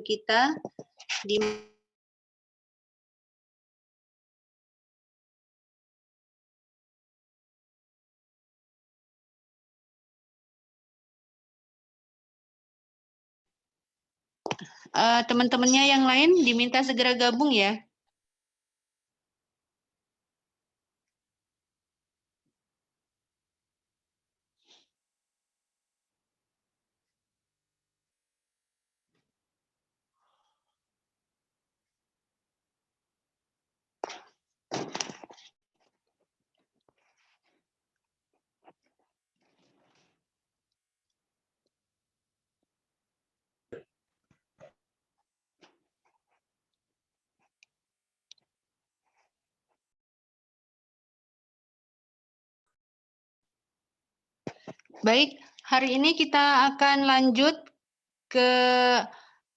kita di teman-temannya yang lain diminta segera gabung ya. Baik, hari ini kita akan lanjut ke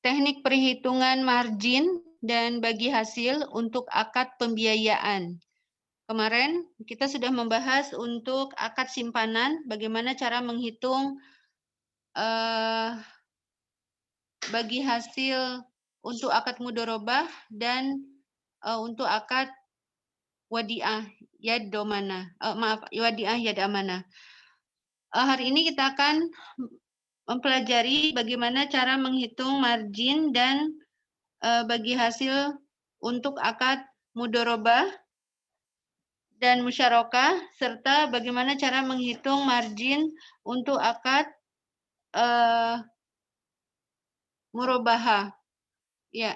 teknik perhitungan margin dan bagi hasil untuk akad pembiayaan. Kemarin kita sudah membahas untuk akad simpanan, bagaimana cara menghitung bagi hasil untuk akad mudharabah dan untuk akad wadiah yad domana. Wadiah yad amanah. Hari ini kita akan mempelajari bagaimana cara menghitung margin dan bagi hasil untuk akad mudharabah dan musyarakah, serta bagaimana cara menghitung margin untuk akad murabahah. Ya,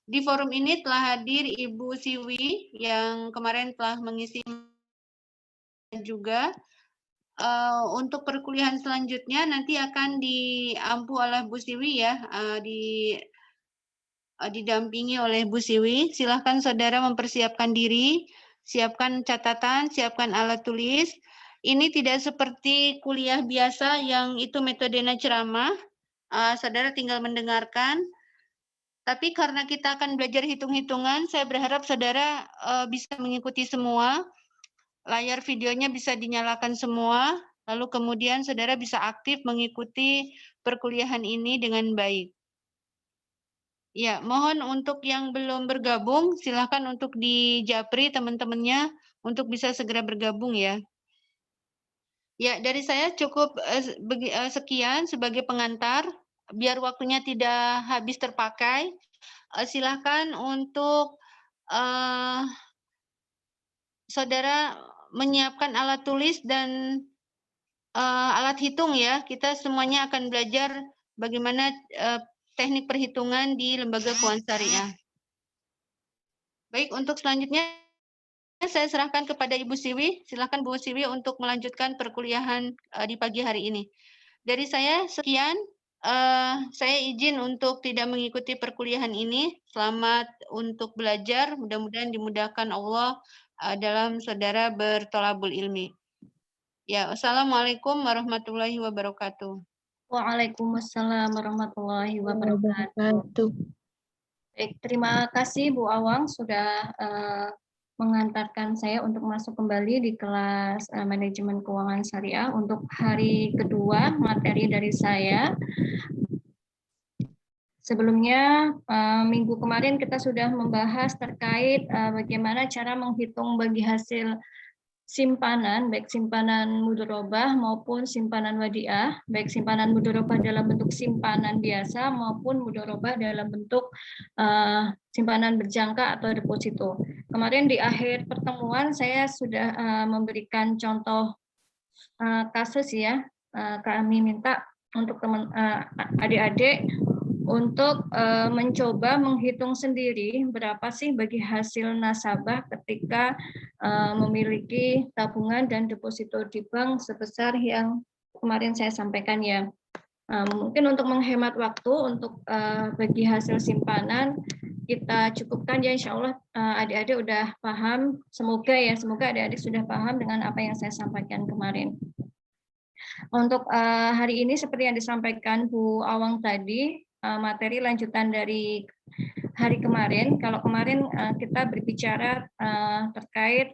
di forum ini telah hadir Ibu Siwi yang kemarin telah mengisi juga. Untuk perkuliahan selanjutnya nanti akan diampu oleh Bu Siwi ya, didampingi oleh Bu Siwi. Silahkan saudara mempersiapkan diri, siapkan catatan, siapkan alat tulis. Ini tidak seperti kuliah biasa yang itu metodenya ceramah, saudara tinggal mendengarkan. Tapi karena kita akan belajar hitung-hitungan, saya berharap saudara bisa mengikuti semua. Layar videonya bisa dinyalakan semua, lalu kemudian saudara bisa aktif mengikuti perkuliahan ini dengan baik. Ya, mohon untuk yang belum bergabung, silakan untuk dijapri teman-temannya untuk bisa segera bergabung ya. Ya, dari saya cukup sekian sebagai pengantar, biar waktunya tidak habis terpakai. Silakan untuk saudara menyiapkan alat tulis dan alat hitung ya. Kita semuanya akan belajar bagaimana teknik perhitungan di Lembaga Keuangan Syariah. Baik, untuk selanjutnya saya serahkan kepada Ibu Siwi. Silakan Bu Siwi untuk melanjutkan perkuliahan di pagi hari ini. Dari saya sekian. Saya izin untuk tidak mengikuti perkuliahan ini. Selamat untuk belajar. Mudah-mudahan dimudahkan Allah dalam saudara bertolabul ilmi. Ya, wassalamualaikum warahmatullahi wabarakatuh. Waalaikumsalam warahmatullahi wabarakatuh. Baik, terima kasih Bu Awang sudah mengantarkan saya untuk masuk kembali di kelas manajemen keuangan syariah. Untuk hari kedua materi dari saya. Sebelumnya minggu kemarin kita sudah membahas terkait bagaimana cara menghitung bagi hasil simpanan, baik simpanan mudharabah maupun simpanan wadiah, baik simpanan mudharabah dalam bentuk simpanan biasa maupun mudharabah dalam bentuk simpanan berjangka atau deposito. Kemarin di akhir pertemuan saya sudah memberikan contoh kasus ya, kami minta untuk teman adik-adik untuk mencoba menghitung sendiri berapa sih bagi hasil nasabah ketika memiliki tabungan dan deposito di bank sebesar yang kemarin saya sampaikan ya. Mungkin untuk menghemat waktu untuk bagi hasil simpanan kita cukupkan ya, insya Allah adik-adik udah paham, semoga adik-adik sudah paham dengan apa yang saya sampaikan kemarin. Untuk hari ini seperti yang disampaikan Bu Awang tadi, materi lanjutan dari hari kemarin. Kalau kemarin kita berbicara terkait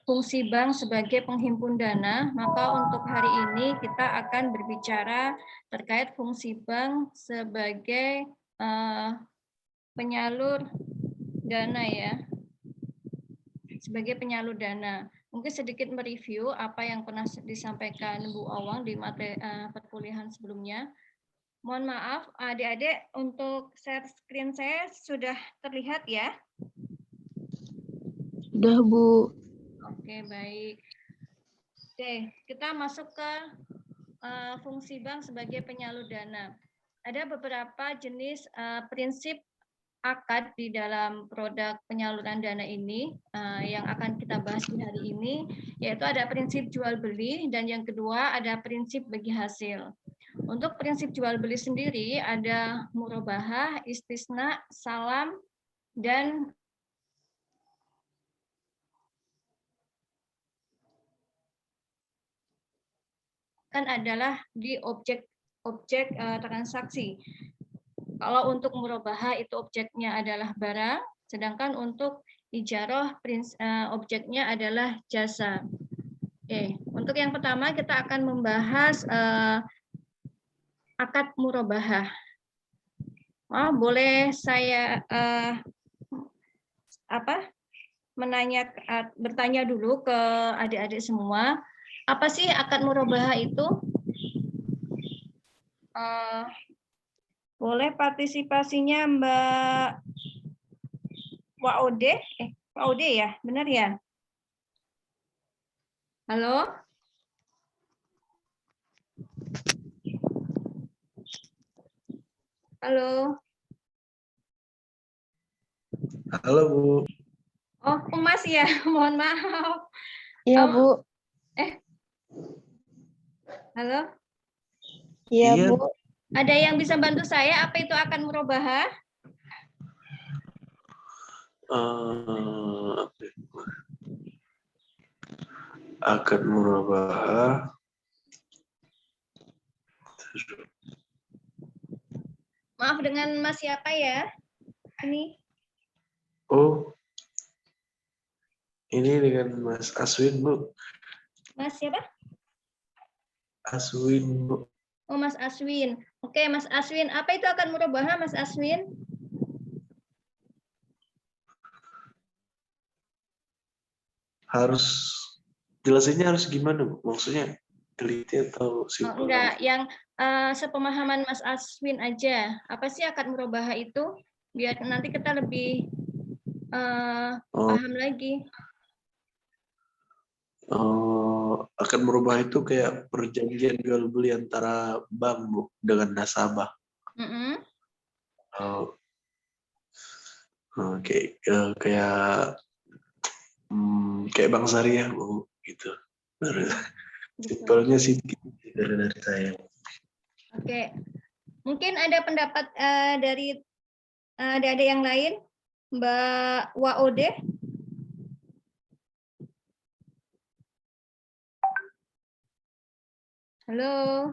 fungsi bank sebagai penghimpun dana, maka untuk hari ini kita akan berbicara terkait fungsi bank sebagai penyalur dana ya, sebagai penyalur dana. Mungkin sedikit mereview apa yang pernah disampaikan Bu Awang di materi perkuliahan sebelumnya. Mohon maaf, adik-adik, untuk share screen saya sudah terlihat ya? Sudah, Bu. Oke, baik. Oke, kita masuk ke fungsi bank sebagai penyalur dana. Ada beberapa jenis prinsip akad di dalam produk penyaluran dana ini yang akan kita bahas di hari ini, yaitu ada prinsip jual beli dan yang kedua ada prinsip bagi hasil. Untuk prinsip jual beli sendiri ada murabahah, istisna, salam, dan kan adalah di objek transaksi. Kalau untuk murabahah itu objeknya adalah barang, sedangkan untuk ijarah objeknya adalah jasa. Oke, untuk yang pertama kita akan membahas akad murabahah. Boleh saya bertanya dulu ke adik-adik semua, apa sih akad murabahah itu? Boleh partisipasinya Mbak Waude? Waude ya, benar ya? Halo? Halo? Halo, Bu. Oh, Mas ya, mohon maaf. Iya, Bu. Halo? Iya, Iya. Bu. Ada yang bisa bantu saya? Apa itu akad murabahah? Akad murabahah. Maaf, dengan Mas siapa ya? Ini. Oh, ini dengan Mas Aswin, Bu. Mas siapa? Aswin, Bu. Oh, Mas Aswin. Oke, Mas Aswin. Apa itu akad murabahah, Mas Aswin? Harus jelasinnya harus gimana, Bu? Maksudnya teliti atau simpel? Enggak, yang sepemahaman Mas Aswin aja. Apa sih akad murabahah itu? Biar nanti kita lebih paham lagi. Akan merubah itu kayak perjanjian jual beli antara bank, Bu, dengan nasabah. Kayak bank syariah, Bu, gitu. Simpelnya sih dari saya. Oke, mungkin ada pendapat dari adik-adik yang lain, Mbak Waude. Halo.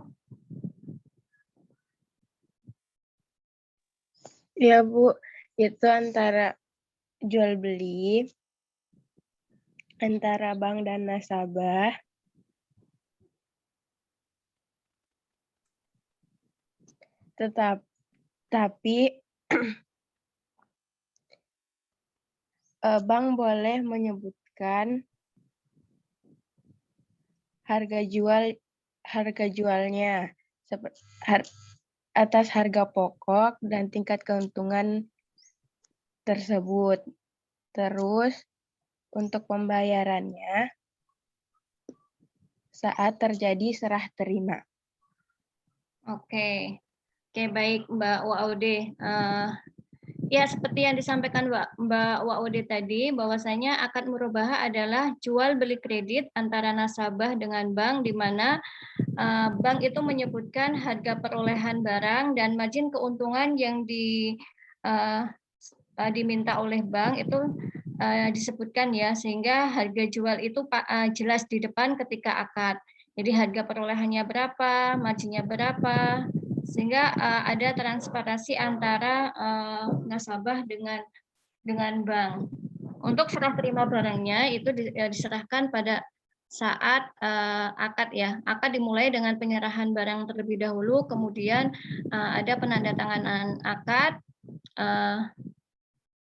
Iya, Bu. Itu antara jual beli antara bank dan nasabah. Tapi bank boleh menyebutkan harga jualnya atas harga pokok dan tingkat keuntungan tersebut. Terus untuk pembayarannya saat terjadi serah terima. Oke, baik Mbak Waude. Ya, seperti yang disampaikan Mbak Waude tadi, bahwasanya akad murabahah adalah jual beli kredit antara nasabah dengan bank, di mana bank itu menyebutkan harga perolehan barang dan margin keuntungan yang diminta oleh bank itu disebutkan ya, sehingga harga jual itu jelas di depan ketika akad. Jadi harga perolehannya berapa, marginnya berapa, sehingga ada transparansi antara nasabah dengan bank. Untuk serah terima barangnya itu diserahkan pada saat akad ya. Akad dimulai dengan penyerahan barang terlebih dahulu, kemudian ada penandatanganan akad,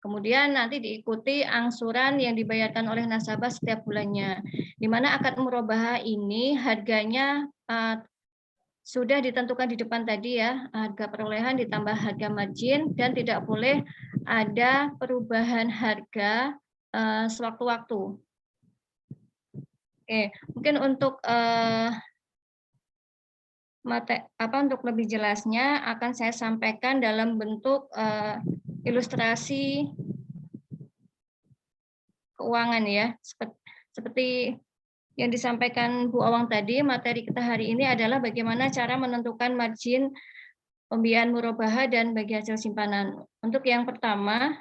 kemudian nanti diikuti angsuran yang dibayarkan oleh nasabah setiap bulannya. Di mana akad murabahah ini harganya sudah ditentukan di depan tadi ya, harga perolehan ditambah harga margin dan tidak boleh ada perubahan harga sewaktu-waktu. Oke, mungkin untuk untuk lebih jelasnya akan saya sampaikan dalam bentuk ilustrasi keuangan ya, seperti yang disampaikan Bu Awang tadi. Materi kita hari ini adalah bagaimana cara menentukan margin pembiayaan murabahah dan bagi hasil simpanan. Untuk yang pertama,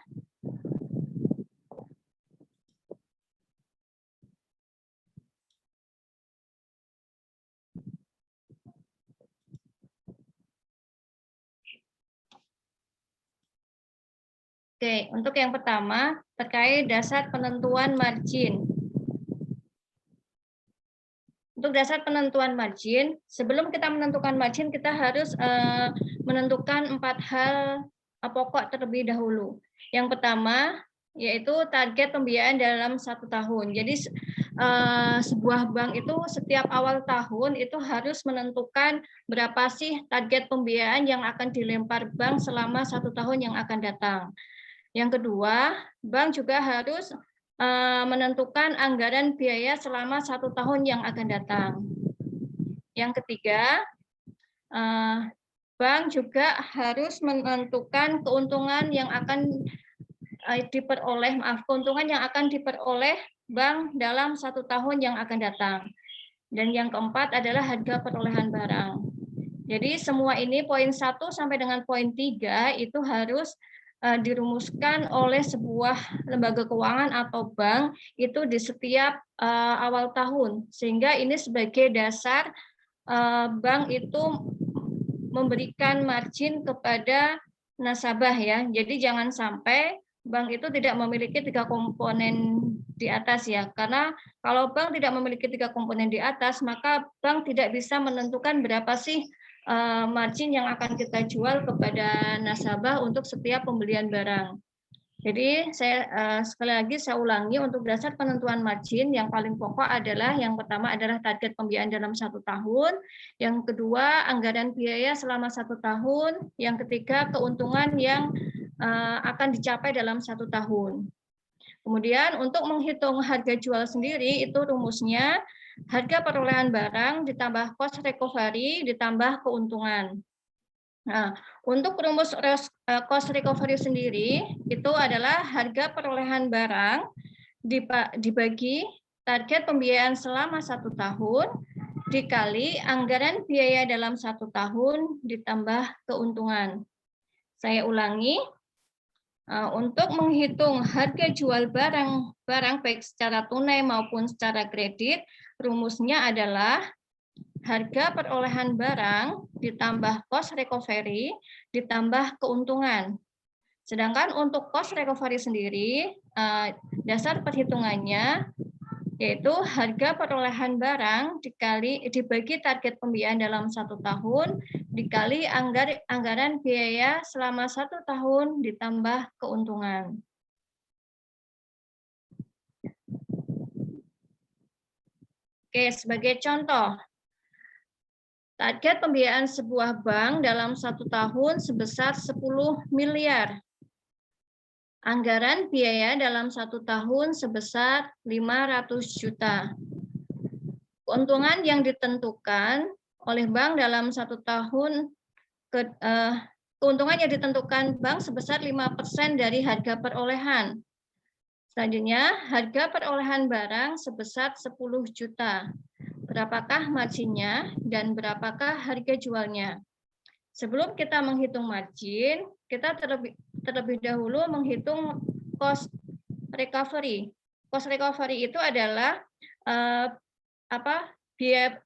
untuk yang pertama terkait dasar penentuan margin. Untuk dasar penentuan margin, sebelum kita menentukan margin, kita harus menentukan 4 hal pokok terlebih dahulu. Yang pertama, yaitu target pembiayaan dalam 1 tahun. Jadi sebuah bank itu setiap awal tahun itu harus menentukan berapa sih target pembiayaan yang akan dilempar bank selama 1 tahun yang akan datang. Yang kedua, bank juga harus menentukan anggaran biaya selama 1 tahun yang akan datang. Yang ketiga, bank juga harus menentukan keuntungan yang akan diperoleh bank dalam 1 tahun yang akan datang. Dan yang keempat adalah harga perolehan barang. Jadi semua ini poin 1 sampai dengan poin 3 itu harus dirumuskan oleh sebuah lembaga keuangan atau bank itu di setiap awal tahun, sehingga ini sebagai dasar bank itu memberikan margin kepada nasabah ya. Jadi jangan sampai bank itu tidak memiliki 3 komponen di atas ya, karena kalau bank tidak memiliki 3 komponen di atas, maka bank tidak bisa menentukan berapa sih margin yang akan kita jual kepada nasabah untuk setiap pembelian barang. Jadi sekali lagi saya ulangi, untuk dasar penentuan margin yang paling pokok adalah yang pertama adalah target pembiayaan dalam 1 tahun, yang kedua anggaran biaya selama 1 tahun, yang ketiga keuntungan yang akan dicapai dalam 1 tahun. Kemudian untuk menghitung harga jual sendiri itu rumusnya harga perolehan barang ditambah cost recovery ditambah keuntungan. Nah, untuk rumus cost recovery sendiri itu adalah harga perolehan barang dibagi target pembiayaan selama 1 tahun dikali anggaran biaya dalam 1 tahun ditambah keuntungan. Saya ulangi, untuk menghitung harga jual barang baik secara tunai maupun secara kredit, rumusnya adalah harga perolehan barang ditambah cost recovery ditambah keuntungan. Sedangkan untuk cost recovery sendiri, dasar perhitungannya yaitu harga perolehan barang dibagi target pembiayaan dalam 1 tahun dikali anggaran biaya selama 1 tahun ditambah keuntungan. Oke, sebagai contoh, target pembiayaan sebuah bank dalam 1 tahun sebesar 10 miliar. Anggaran biaya dalam 1 tahun sebesar 500 juta. Keuntungan yang ditentukan oleh bank dalam 1 tahun, keuntungan yang ditentukan bank sebesar 5% dari harga perolehan. Selanjutnya, harga perolehan barang sebesar 10 juta. Berapakah marginnya dan berapakah harga jualnya? Sebelum kita menghitung margin, kita terlebih dahulu menghitung cost recovery. Cost recovery itu adalah biaya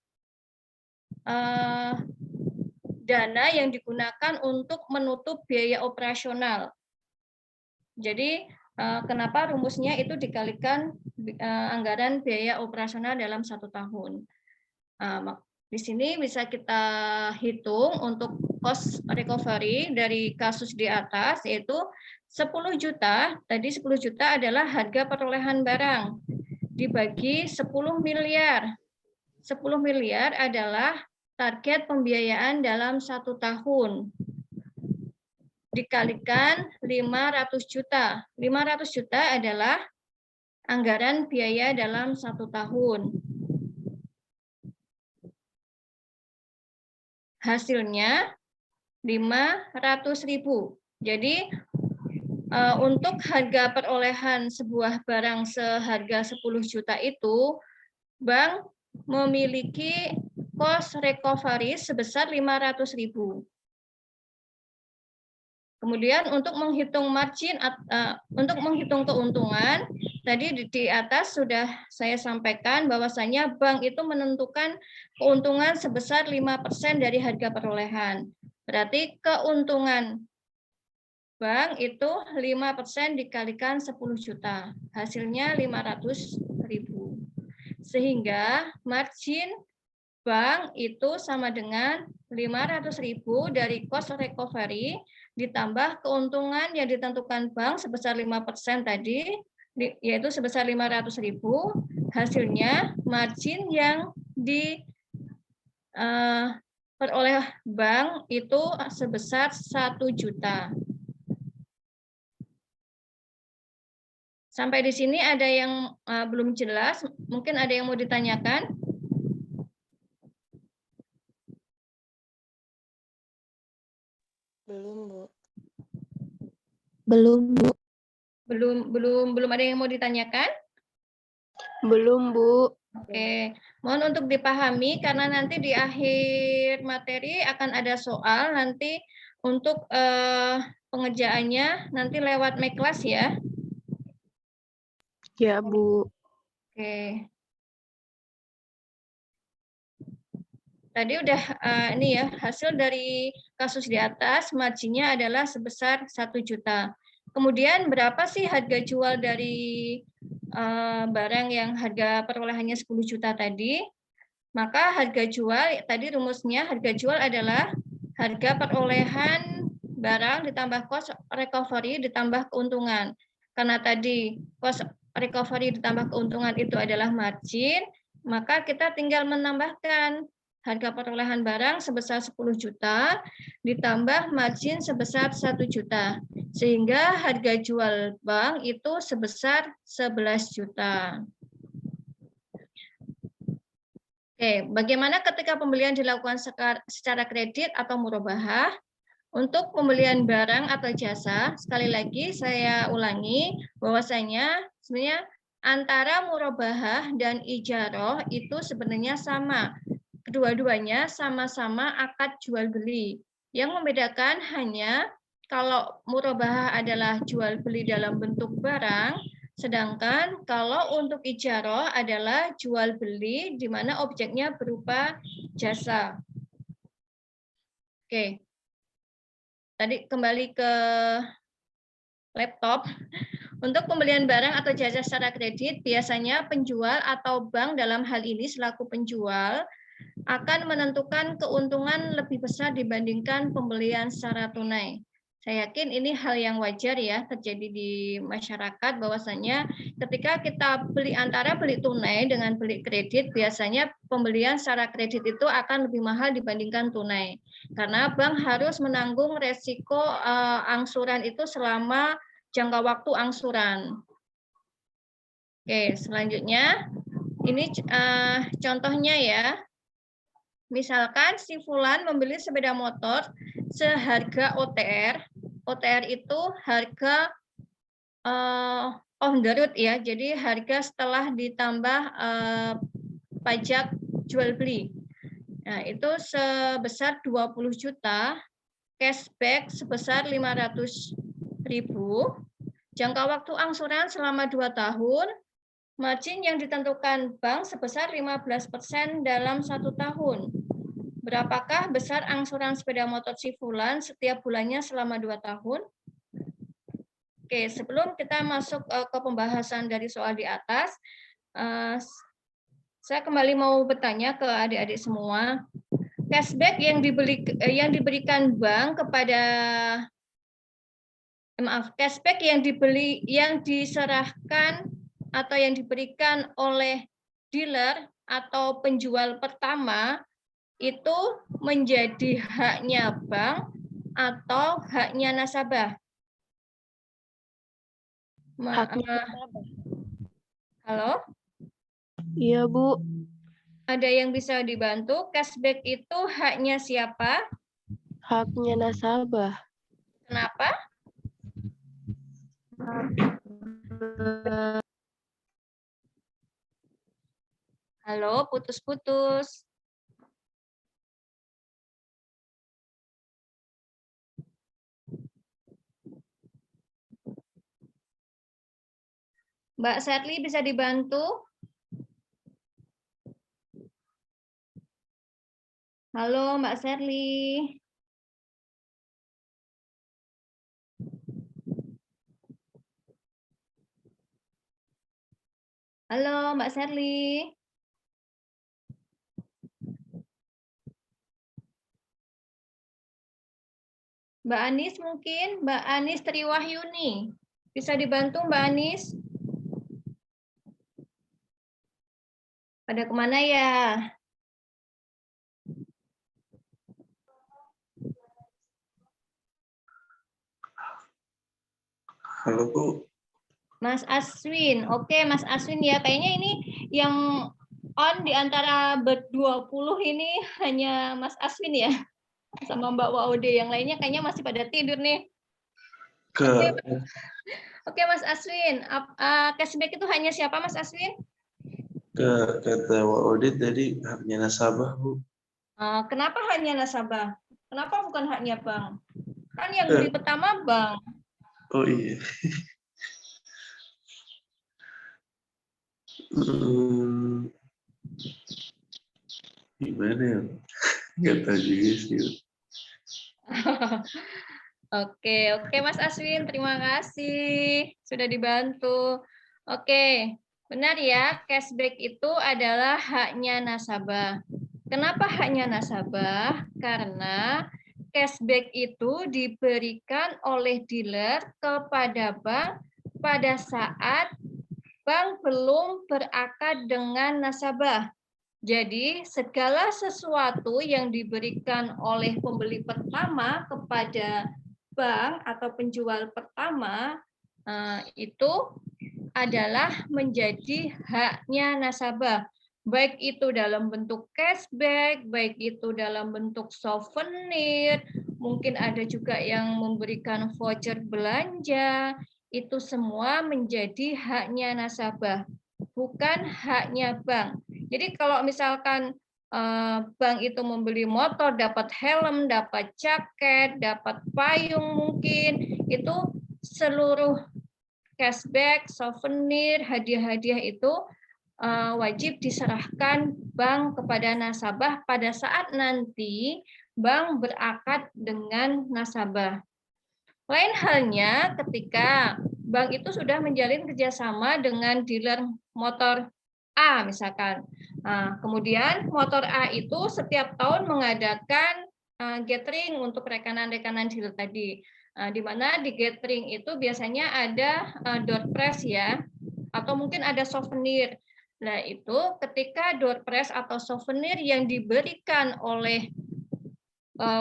dana yang digunakan untuk menutup biaya operasional. Jadi kenapa rumusnya itu dikalikan anggaran biaya operasional dalam 1 tahun. Di sini bisa kita hitung untuk cost recovery dari kasus di atas, yaitu 10 juta, tadi 10 juta adalah harga perolehan barang, dibagi 10 miliar. 10 miliar adalah target pembiayaan dalam 1 tahun. Dikalikan 500 juta. 500 juta adalah anggaran biaya dalam 1 tahun. Hasilnya 500.000. Jadi untuk harga perolehan sebuah barang seharga 10 juta itu, bank memiliki cost recovery sebesar 500.000. Kemudian untuk menghitung margin, untuk menghitung keuntungan, tadi di atas sudah saya sampaikan bahwasanya bank itu menentukan keuntungan sebesar 5% dari harga perolehan. Berarti keuntungan bank itu 5% dikalikan 10 juta. Hasilnya 500.000. Sehingga margin bank itu sama dengan 500.000 dari cost recovery ditambah keuntungan yang ditentukan bank sebesar 5% tadi, yaitu sebesar 500.000, hasilnya margin yang diperoleh bank itu sebesar 1 juta. Sampai di sini ada yang belum jelas, mungkin ada yang mau ditanyakan? Belum, Bu. Belum, Bu. Belum ada yang mau ditanyakan? Belum, Bu. Oke, mohon untuk dipahami karena nanti di akhir materi akan ada soal nanti untuk pengerjaannya nanti lewat Meklas ya. Ya, Bu. Oke. Tadi udah ini ya, hasil dari kasus di atas marginnya adalah sebesar 1 juta. Kemudian berapa sih harga jual dari barang yang harga perolehannya 10 juta tadi? Maka harga jual, tadi rumusnya harga jual adalah harga perolehan barang ditambah cost recovery ditambah keuntungan. Karena tadi cost recovery ditambah keuntungan itu adalah margin, maka kita tinggal menambahkan harga perolehan barang sebesar 10 juta ditambah margin sebesar 1 juta. Sehingga harga jual bank itu sebesar 11 juta. Oke, bagaimana ketika pembelian dilakukan secara kredit atau murabahah? Untuk pembelian barang atau jasa, sekali lagi saya ulangi bahwasanya sebenarnya antara murabahah dan ijaroh itu sebenarnya sama. Kedua-duanya sama-sama akad jual beli. Yang membedakan hanya kalau murabahah adalah jual beli dalam bentuk barang, sedangkan kalau untuk ijaroh adalah jual beli di mana objeknya berupa jasa. Oke. Tadi kembali ke laptop. Untuk pembelian barang atau jasa secara kredit, biasanya penjual atau bank dalam hal ini selaku penjual akan menentukan keuntungan lebih besar dibandingkan pembelian secara tunai. Saya yakin ini hal yang wajar ya terjadi di masyarakat bahwasanya ketika kita beli antara beli tunai dengan beli kredit, biasanya pembelian secara kredit itu akan lebih mahal dibandingkan tunai. Karena bank harus menanggung resiko angsuran itu selama jangka waktu angsuran. Oke, selanjutnya ini contohnya ya. Misalkan si Fulan membeli sepeda motor seharga OTR. OTR itu harga on the road ya. Jadi harga setelah ditambah pajak jual beli. Nah, itu sebesar 20 juta, cashback sebesar 500.000, jangka waktu angsuran selama 2 tahun, margin yang ditentukan bank sebesar 15% dalam 1 tahun. Berapakah besar angsuran sepeda motor si Fulan setiap bulannya selama 2 tahun? Oke, sebelum kita masuk ke pembahasan dari soal di atas, saya kembali mau bertanya ke adik-adik semua, cashback yang diberikan bank kepada cashback yang diserahkan atau yang diberikan oleh dealer atau penjual pertama itu menjadi haknya bank atau haknya nasabah? Haknya nasabah. Halo? Iya, Bu. Ada yang bisa dibantu? Cashback itu haknya siapa? Haknya nasabah. Kenapa? Halo, putus-putus. Mbak Serly bisa dibantu? Halo, Mbak Serly. Halo, Mbak Serly. Mbak Anis mungkin, Mbak Anis Triwahyuni. Bisa dibantu Mbak Anis? Pada kemana ya? Halo Bu. Mas Aswin. Oke, Mas Aswin ya. Kayaknya ini yang on di antara ber-20 ini hanya Mas Aswin ya. Sama Mbak Waude. Yang lainnya kayaknya masih pada tidur nih. Oke, Mas Aswin. Cashback itu hanya siapa Mas Aswin? Kata Waude tadi haknya nasabah Bu. Kenapa hanya nasabah? Kenapa bukan haknya bank? Kan yang beli pertama bank. Oh iya. Gimana ya? Nggak tahu juga sih. Oke Mas Aswin, terima kasih sudah dibantu. Oke, benar ya, cashback itu adalah haknya nasabah. Kenapa haknya nasabah? Karena cashback itu diberikan oleh dealer kepada bank pada saat bank belum berakad dengan nasabah. Jadi, segala sesuatu yang diberikan oleh pembeli pertama kepada bank atau penjual pertama itu adalah menjadi haknya nasabah. Baik itu dalam bentuk cashback, baik itu dalam bentuk souvenir, mungkin ada juga yang memberikan voucher belanja, itu semua menjadi haknya nasabah, bukan haknya bank. Jadi kalau misalkan bank itu membeli motor, dapat helm, dapat jaket, dapat payung mungkin, itu seluruh cashback, souvenir, hadiah-hadiah itu wajib diserahkan bank kepada nasabah pada saat nanti bank berakad dengan nasabah. Lain halnya ketika bank itu sudah menjalin kerjasama dengan dealer motor A misalkan. Kemudian motor A itu setiap tahun mengadakan gathering untuk rekanan-rekanan dealer tadi. Di mana di gathering itu biasanya ada door prize ya, atau mungkin ada souvenir. Nah itu ketika door prize atau souvenir yang diberikan oleh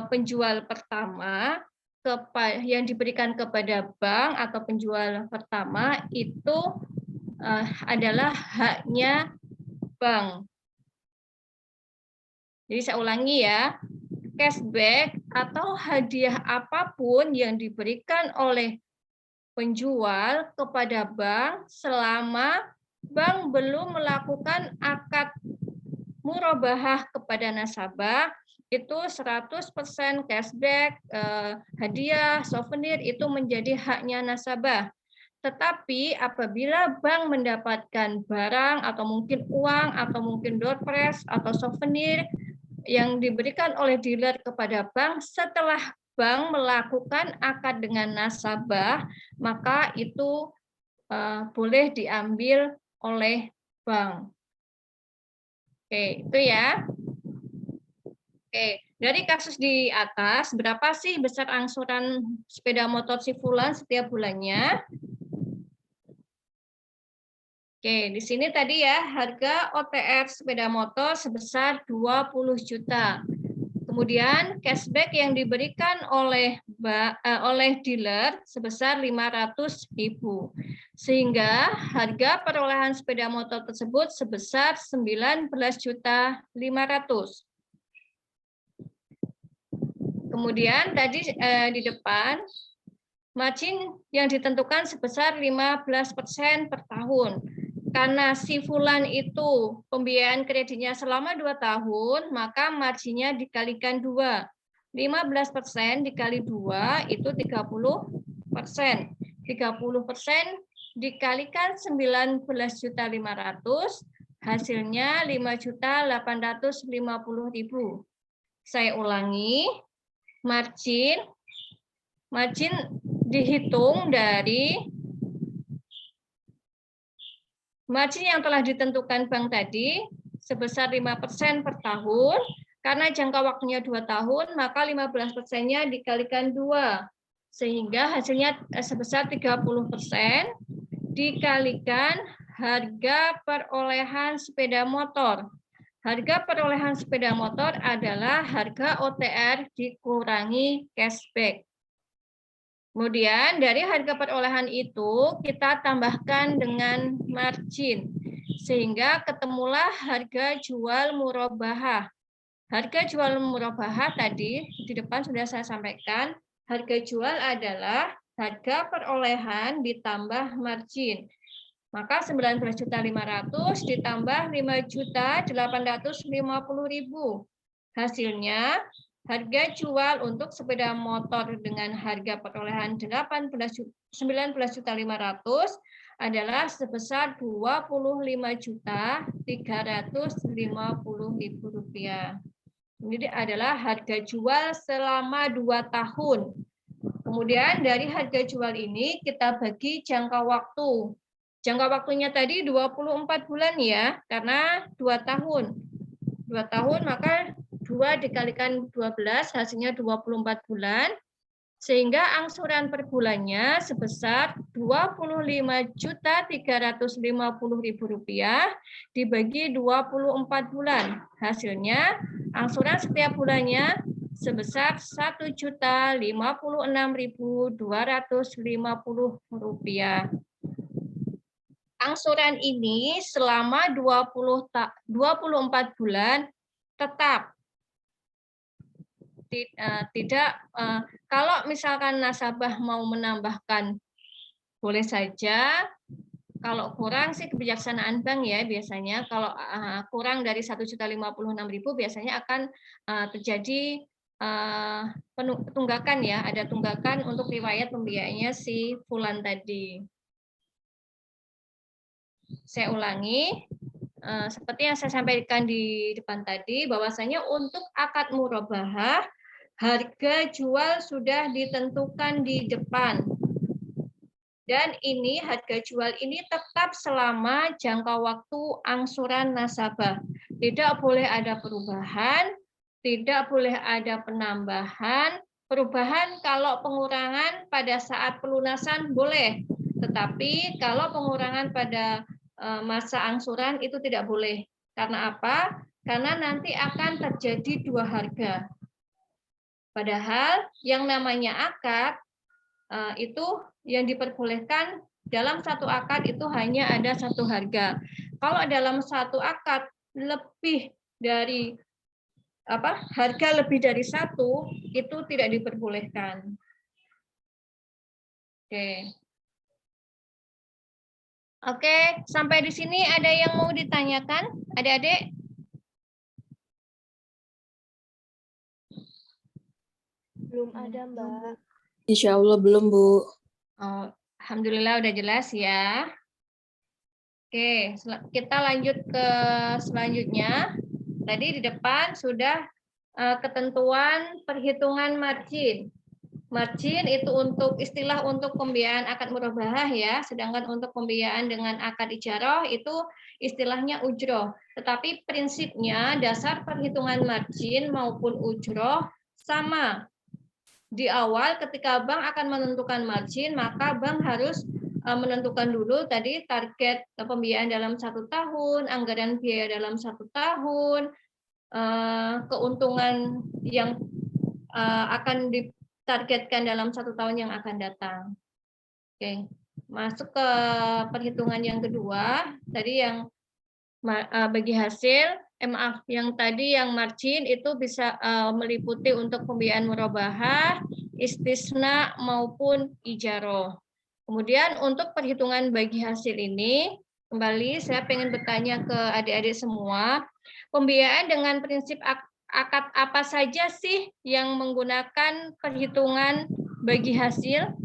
penjual pertama yang diberikan kepada bank atau penjual pertama itu adalah haknya bank. Jadi saya ulangi ya, cashback atau hadiah apapun yang diberikan oleh penjual kepada bank selama bank belum melakukan akad murabahah kepada nasabah, itu 100% cashback, hadiah, souvenir itu menjadi haknya nasabah. Tetapi apabila bank mendapatkan barang atau mungkin uang atau mungkin door prize atau souvenir yang diberikan oleh dealer kepada bank setelah bank melakukan akad dengan nasabah, maka itu boleh diambil oleh bank. Oke, itu ya. Oke, dari kasus di atas, berapa sih besar angsuran sepeda motor si Fulan setiap bulannya? Oke, di sini tadi ya, harga OTR sepeda motor sebesar 20 juta. Kemudian cashback yang diberikan oleh dealer sebesar 500.000. Sehingga harga perolehan sepeda motor tersebut sebesar 19.500.000. Kemudian tadi di depan margin yang ditentukan sebesar 15% per tahun. Karena si Fulan itu pembiayaan kreditnya selama 2 tahun, maka marginnya dikalikan 2. 15% dikali 2 itu 30%. 30% dikalikan 19.500.000, hasilnya 5.850.000. Saya ulangi, margin dihitung dari margin yang telah ditentukan bank tadi sebesar 5% per tahun. Karena jangka waktunya 2 tahun, maka 15%-nya dikalikan 2. Sehingga hasilnya sebesar 30% dikalikan harga perolehan sepeda motor. Harga perolehan sepeda motor adalah harga OTR dikurangi cashback. Kemudian dari harga perolehan itu kita tambahkan dengan margin. Sehingga ketemulah harga jual murabahah. Harga jual murabahah tadi di depan sudah saya sampaikan. Harga jual adalah harga perolehan ditambah margin. Maka 19.500.000 ditambah 5.850.000. Hasilnya harga jual untuk sepeda motor dengan harga perolehan 19.500.000 adalah sebesar Rp25.350.000. Ini adalah harga jual selama 2 tahun. Kemudian dari harga jual ini kita bagi jangka waktu. Jangka waktunya tadi 24 bulan ya, karena 2 tahun. 2 tahun maka 2 dikalikan 12 hasilnya 24 bulan. Sehingga angsuran per bulannya sebesar Rp25.350.000 dibagi 24 bulan. Hasilnya angsuran setiap bulannya sebesar Rp1.056.250. Angsuran ini selama 24 bulan tetap. Tidak, kalau misalkan nasabah mau menambahkan boleh saja, kalau kurang sih kebijaksanaan bank ya biasanya, kalau kurang dari 1.056.000 biasanya akan terjadi tunggakan ya, ada tunggakan untuk riwayat pembiayaannya si Fulan tadi. Saya ulangi, seperti yang saya sampaikan di depan tadi, bahwasanya untuk akad murabahah harga jual sudah ditentukan di depan. Dan ini harga jual ini tetap selama jangka waktu angsuran nasabah. Tidak boleh ada perubahan, tidak boleh ada penambahan. Perubahan kalau pengurangan pada saat pelunasan boleh, tetapi kalau pengurangan pada masa angsuran itu tidak boleh. Karena apa? Karena nanti akan terjadi 2 harga. Padahal yang namanya akad itu yang diperbolehkan dalam satu akad itu hanya ada 1 harga. Kalau dalam satu akad lebih dari harga lebih dari 1 itu tidak diperbolehkan. Oke, sampai di sini ada yang mau ditanyakan, adik-adik? Belum ada, Mbak. Insya Allah belum, Bu. Oh, alhamdulillah udah jelas ya. Oke, kita lanjut ke selanjutnya. Tadi di depan sudah ketentuan perhitungan margin. margin itu untuk istilah untuk pembiayaan akad murabahah ya, sedangkan untuk pembiayaan dengan akad ijarah itu istilahnya ujroh. Tetapi prinsipnya dasar perhitungan margin maupun ujroh sama. Di awal ketika bank akan menentukan margin, maka bank harus menentukan dulu tadi target pembiayaan dalam 1 tahun, anggaran biaya dalam 1 tahun, keuntungan yang akan ditargetkan dalam 1 tahun yang akan datang. Oke, masuk ke perhitungan yang kedua, tadi yang bagi hasil, maaf, yang tadi yang margin itu bisa meliputi untuk pembiayaan murabahah, istisna maupun ijaroh. Kemudian untuk perhitungan bagi hasil ini, kembali saya ingin bertanya ke adik-adik semua, pembiayaan dengan prinsip akad apa saja sih yang menggunakan perhitungan bagi hasil?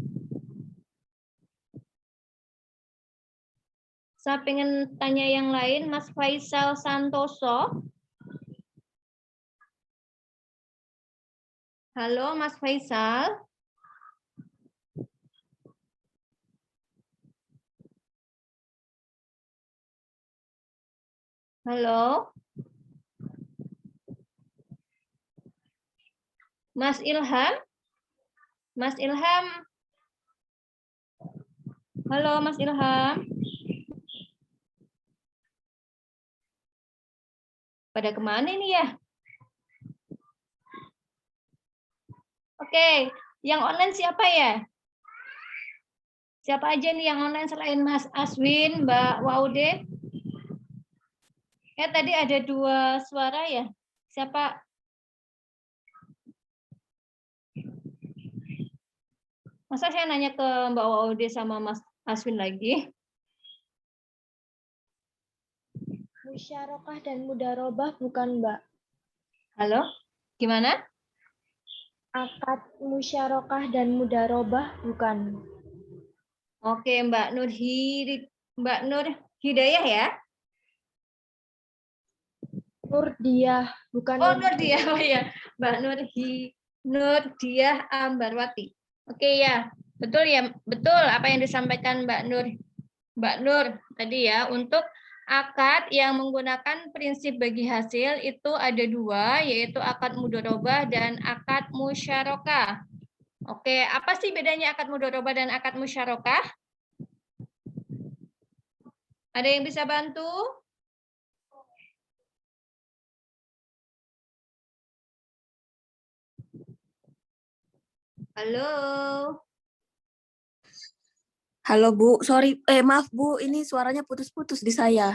Saya pengen tanya yang lain, Mas Faisal Santoso. Halo, Mas Faisal. Halo. Mas Ilham. Mas Ilham. Halo, Mas Ilham. Pada kemana ini ya? Oke, yang online siapa ya? Siapa aja nih yang online selain Mas Aswin, Mbak Waude? Tadi ada 2 suara ya. Siapa? Masa saya nanya ke Mbak Waude sama Mas Aswin lagi? Musyarakah dan mudarobah bukan, Mbak? Halo? Gimana? Akad musyarakah dan mudarobah bukan. Oke, Mbak Nur Hidayah ya? Nurdiah, bukan Oh, Nurdiah. Oh ya, Mbak Nurdiah Ambarwati. Oke ya, betul ya, betul apa yang disampaikan Mbak Nur tadi ya. Untuk akad yang menggunakan prinsip bagi hasil itu ada 2, yaitu akad mudharabah dan akad musyarakah. Oke, apa sih bedanya akad mudharabah dan akad musyarakah? Ada yang bisa bantu? Halo. Halo Bu, sorry, maaf Bu, ini suaranya putus-putus di saya.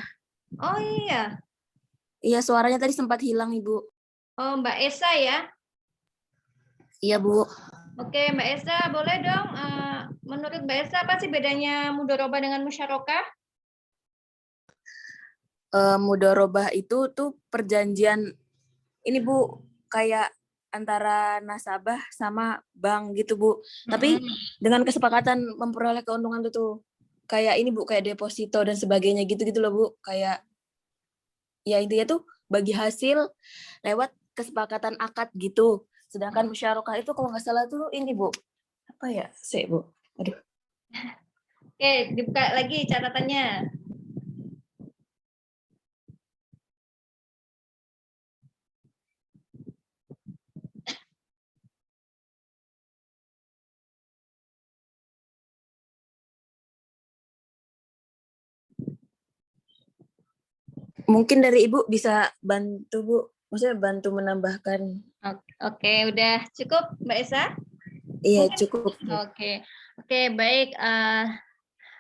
Oh iya. Iya, suaranya tadi sempat hilang Ibu. Oh, Mbak Esa ya? Iya Bu. Oke, Mbak Esa, boleh dong, menurut Mbak Esa apa sih bedanya mudharabah dengan musyarakah? Mudharabah itu tuh perjanjian ini Bu, kayak antara nasabah sama bank gitu Bu. Tapi dengan kesepakatan memperoleh keuntungan itu tuh kayak ini Bu, kayak deposito dan sebagainya gitu-gitu loh Bu. Kayak ya intinya tuh bagi hasil lewat kesepakatan akad gitu. Sedangkan musyarakah itu kalau nggak salah tuh ini Bu. Apa ya? Bu. Aduh. Oke, dibuka lagi catatannya. Mungkin dari Ibu bisa bantu Bu, maksudnya bantu menambahkan. Oke, udah cukup Mbak Esa? Iya, cukup. Oke, baik.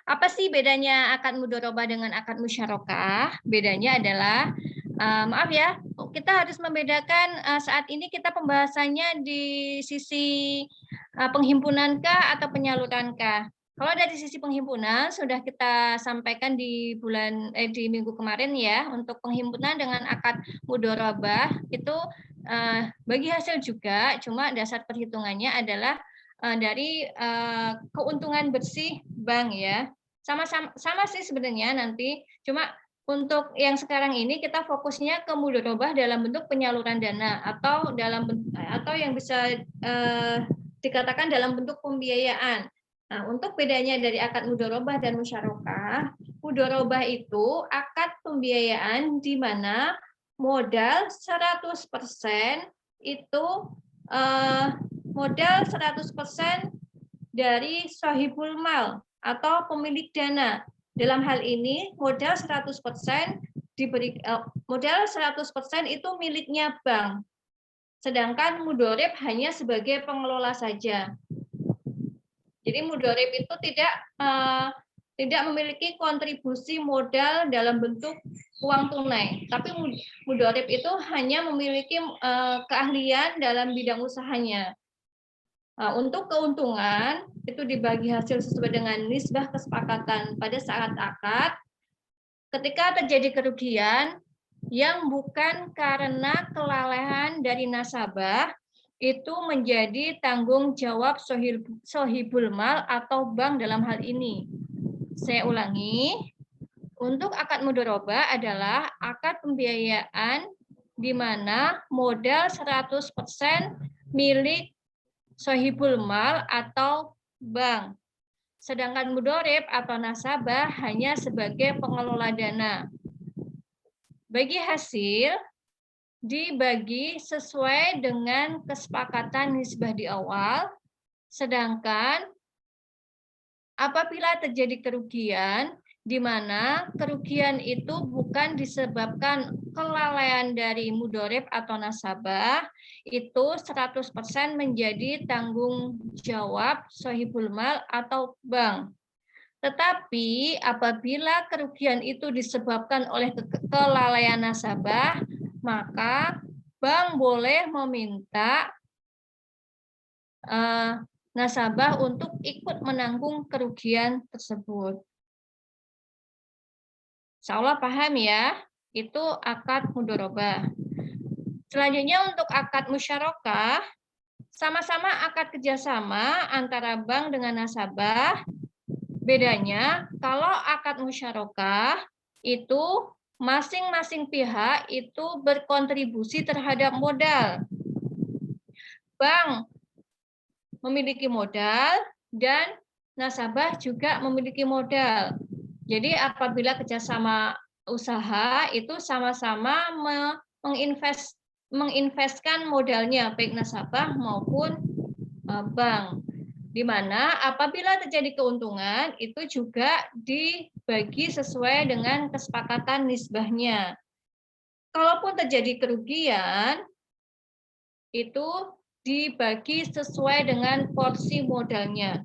Apa sih bedanya akad mudharabah dengan akad musyarakah? Bedanya adalah, maaf ya, kita harus membedakan saat ini kita pembahasannya di sisi penghimpunankah atau penyalurankah? Kalau dari sisi penghimpunan sudah kita sampaikan di minggu kemarin ya, untuk penghimpunan dengan akad mudharabah itu bagi hasil juga, cuma dasar perhitungannya adalah dari keuntungan bersih bank ya. Sama sih sebenarnya nanti, cuma untuk yang sekarang ini kita fokusnya ke mudharabah dalam bentuk penyaluran dana atau yang bisa dikatakan dalam bentuk pembiayaan. Nah, untuk bedanya dari akad mudharabah dan musyarakah, mudharabah itu akad pembiayaan di mana modal 100% itu modal 100% dari sahibul mal atau pemilik dana. Dalam hal ini modal 100% modal 100% itu miliknya bank. Sedangkan mudharib hanya sebagai pengelola saja. Jadi mudharib itu tidak memiliki kontribusi modal dalam bentuk uang tunai, tapi mudharib itu hanya memiliki keahlian dalam bidang usahanya. Untuk keuntungan itu dibagi hasil sesuai dengan nisbah kesepakatan pada saat akad. Ketika terjadi kerugian yang bukan karena kelalaian dari nasabah, itu menjadi tanggung jawab sohibul mal atau bank dalam hal ini. Saya ulangi, untuk akad mudharabah adalah akad pembiayaan di mana modal 100% milik sohibul mal atau bank. Sedangkan mudharib atau nasabah hanya sebagai pengelola dana. Bagi hasil dibagi sesuai dengan kesepakatan nisbah di awal, sedangkan apabila terjadi kerugian, di mana kerugian itu bukan disebabkan kelalaian dari mudharib atau nasabah, itu 100% menjadi tanggung jawab sahibul mal atau bank. Tetapi apabila kerugian itu disebabkan oleh kelalaian nasabah, maka bank boleh meminta nasabah untuk ikut menanggung kerugian tersebut. Insya Allah paham ya, itu akad mudharabah. Selanjutnya untuk akad musyarakah, sama-sama akad kerjasama antara bank dengan nasabah. Bedanya, kalau akad musyarakah itu masing-masing pihak itu berkontribusi terhadap modal. Bank memiliki modal dan nasabah juga memiliki modal. Jadi apabila kerjasama usaha itu sama-sama menginvestkan modalnya baik nasabah maupun bank. Di mana apabila terjadi keuntungan itu juga dibagi sesuai dengan kesepakatan nisbahnya. Kalaupun terjadi kerugian itu dibagi sesuai dengan porsi modalnya.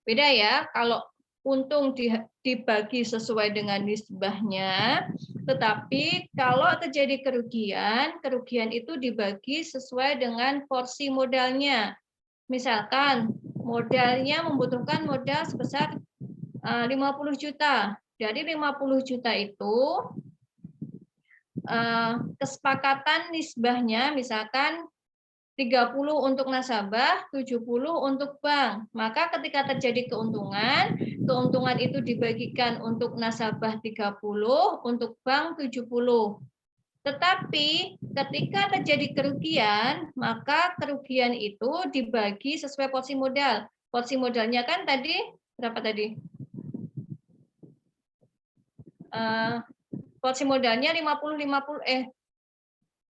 Beda ya, kalau untung dibagi sesuai dengan nisbahnya, tetapi kalau terjadi kerugian, kerugian itu dibagi sesuai dengan porsi modalnya. Misalkan modalnya membutuhkan modal sebesar 50 juta. Dari 50 juta itu kesepakatan nisbahnya misalkan 30 untuk nasabah, 70 untuk bank. Maka ketika terjadi keuntungan, keuntungan itu dibagikan untuk nasabah 30, untuk bank 70. Tetapi ketika terjadi kerugian, maka kerugian itu dibagi sesuai porsi modal. Porsi modalnya kan tadi berapa tadi? Porsi modalnya 50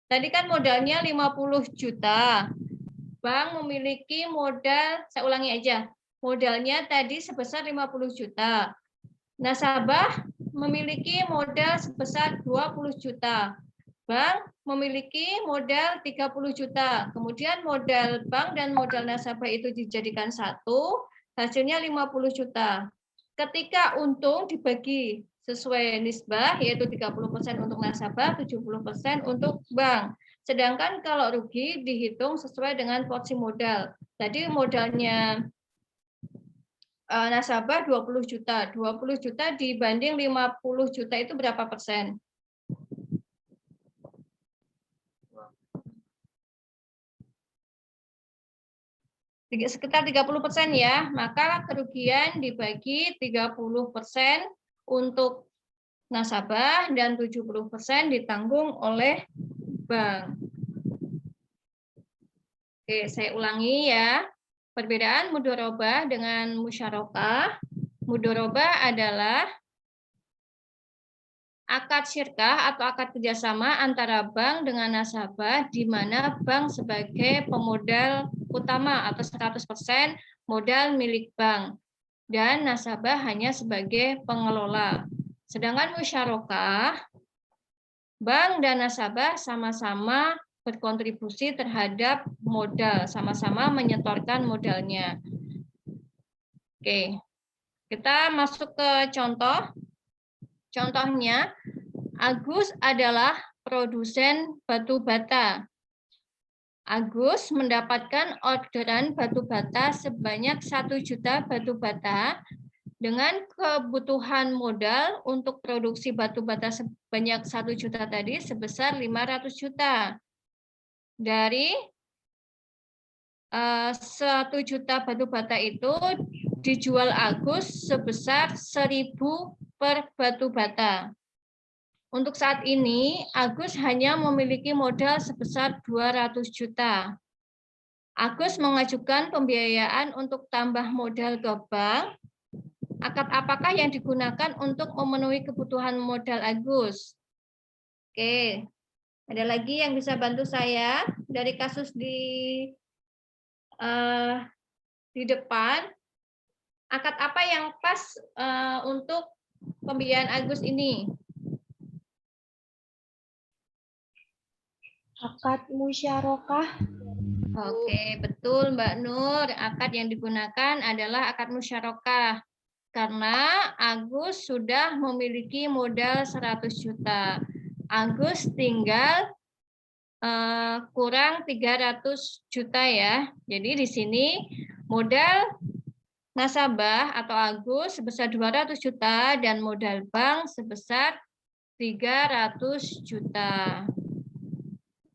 tadi kan modalnya 50 juta. Bank memiliki modal, saya ulangi aja. Modalnya tadi sebesar 50 juta. Nasabah memiliki modal sebesar 20 juta. Bank memiliki modal 30 juta. Kemudian modal bank dan modal nasabah itu dijadikan satu, hasilnya 50 juta. Ketika untung dibagi sesuai nisbah, yaitu 30% untuk nasabah, 70% untuk bank. Sedangkan kalau rugi dihitung sesuai dengan porsi modal. Tadi modalnya nasabah 20 juta. 20 juta dibanding 50 juta itu berapa persen? Sekitar 30% ya, maka kerugian dibagi 30% untuk nasabah dan 70% ditanggung oleh bank. Oke, saya ulangi ya. Perbedaan mudharabah dengan musyarakah. Mudharabah adalah akad syirkah atau akad kerjasama antara bank dengan nasabah, di mana bank sebagai pemodal utama atau 100% modal milik bank, dan nasabah hanya sebagai pengelola. Sedangkan musyarakah, bank dan nasabah sama-sama berkontribusi terhadap modal, sama-sama menyetorkan modalnya. Oke, kita masuk ke contoh. Contohnya, Agus adalah produsen batu bata. Agus mendapatkan orderan batu bata sebanyak 1 juta batu bata dengan kebutuhan modal untuk produksi batu bata sebanyak 1 juta tadi sebesar 500 juta. Dari 1 juta batu bata itu dijual Agus sebesar 1.000 per batu bata. Untuk saat ini, Agus hanya memiliki modal sebesar 200 juta. Agus mengajukan pembiayaan untuk tambah modal ke bank. Akad apakah yang digunakan untuk memenuhi kebutuhan modal Agus? Oke, ada lagi yang bisa bantu saya dari kasus di depan? Akad apa yang pas untuk pembiayaan Agus ini? Akad musyarakah. Oke, betul Mbak Nur. Akad yang digunakan adalah akad musyarakah. Karena Agus sudah memiliki modal 100 juta. Agus tinggal kurang 300 juta ya. Jadi di sini modal nasabah atau Agus sebesar 200 juta dan modal bank sebesar 300 juta.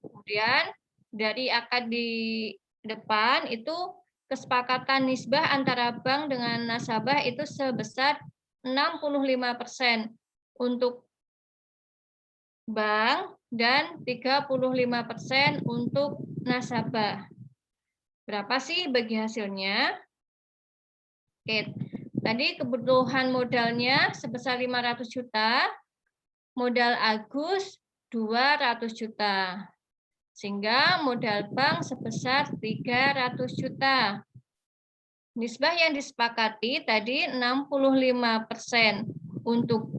Kemudian dari akad di depan itu kesepakatan nisbah antara bank dengan nasabah itu sebesar 65% untuk bank dan 35% untuk nasabah. Berapa sih bagi hasilnya? Oke, tadi kebutuhan modalnya sebesar 500 juta, modal Agus 200 juta. Sehingga modal bank sebesar 300 juta. Nisbah yang disepakati tadi 65% untuk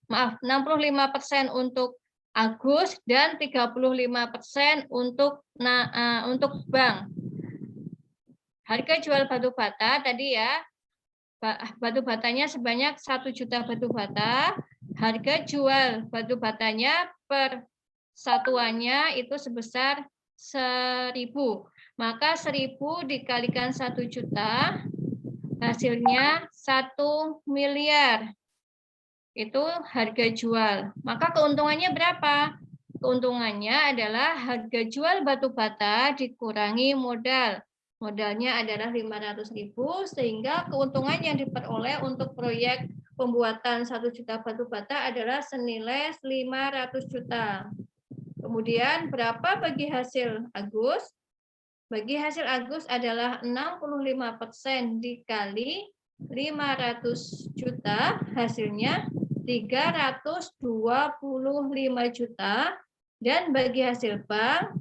65% untuk Agus dan 35% untuk bank. Harga jual batu bata tadi ya, batu batanya sebanyak 1 juta batu bata. Harga jual batu batanya per satuannya itu sebesar 1.000. Maka 1.000 dikalikan 1 juta, hasilnya 1 miliar. Itu harga jual. Maka keuntungannya berapa? Keuntungannya adalah harga jual batu bata dikurangi modal. Modalnya adalah 500.000, sehingga keuntungan yang diperoleh untuk proyek pembuatan 1 juta batu bata adalah senilai 500 juta. Kemudian berapa bagi hasil Agus? Bagi hasil Agus adalah 65% dikali 500 juta, hasilnya 325 juta. Dan bagi hasil bank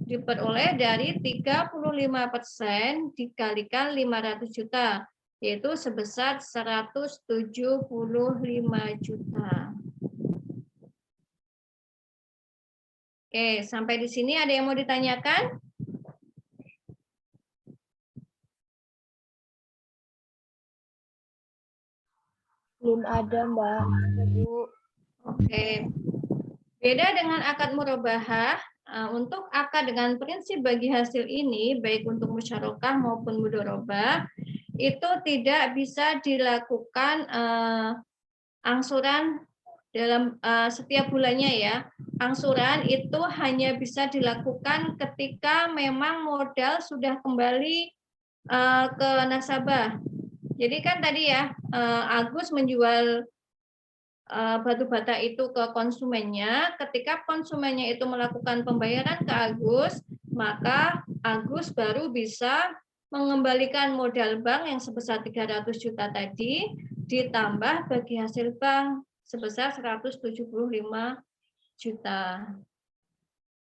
diperoleh dari 35% dikalikan 500 juta, yaitu sebesar 175 juta. Oke, sampai di sini ada yang mau ditanyakan? Belum ada, Mbak. Bu. Oke. Beda dengan akad murabahah, untuk akad dengan prinsip bagi hasil ini, baik untuk musyarakah maupun mudharabah, itu tidak bisa dilakukan angsuran dalam setiap bulannya ya. Angsuran itu hanya bisa dilakukan ketika memang modal sudah kembali ke nasabah. Jadi kan tadi ya, Agus menjual batu bata itu ke konsumennya. Ketika konsumennya itu melakukan pembayaran ke Agus, maka Agus baru bisa mengembalikan modal bank yang sebesar 300 juta tadi ditambah bagi hasil bank sebesar 175 juta.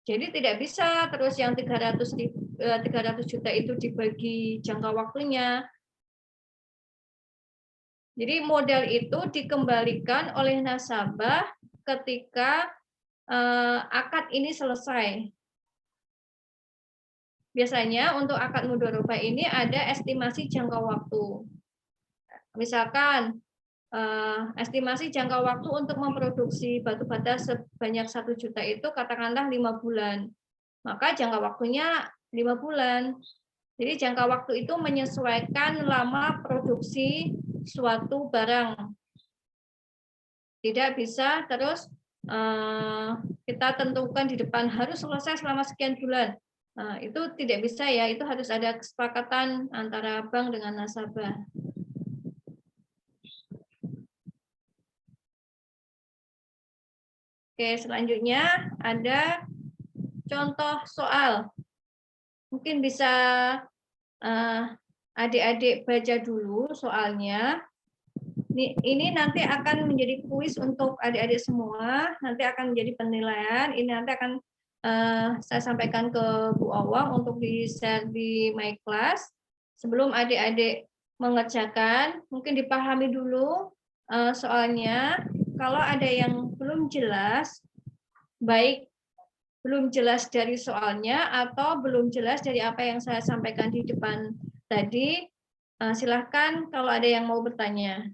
Jadi tidak bisa terus yang 300 juta itu dibagi jangka waktunya. Jadi modal itu dikembalikan oleh nasabah ketika akad ini selesai. Biasanya untuk akad mudharabah ini ada estimasi jangka waktu. Misalkan estimasi jangka waktu untuk memproduksi batu bata sebanyak 1 juta itu katakanlah 5 bulan. Maka jangka waktunya 5 bulan. Jadi jangka waktu itu menyesuaikan lama produksi suatu barang. Tidak bisa terus kita tentukan di depan harus selesai selama sekian bulan. Nah, itu tidak bisa ya, itu harus ada kesepakatan antara bank dengan nasabah. Oke, selanjutnya ada contoh soal. Mungkin bisa adik-adik baca dulu soalnya. Ini nanti akan menjadi kuis untuk adik-adik semua, nanti akan menjadi penilaian. Ini nanti akan saya sampaikan ke Bu Awang untuk di-share di My Class. Sebelum adik-adik mengerjakan, mungkin dipahami dulu soalnya. Kalau ada yang belum jelas, baik belum jelas dari soalnya atau belum jelas dari apa yang saya sampaikan di depan tadi, silahkan kalau ada yang mau bertanya.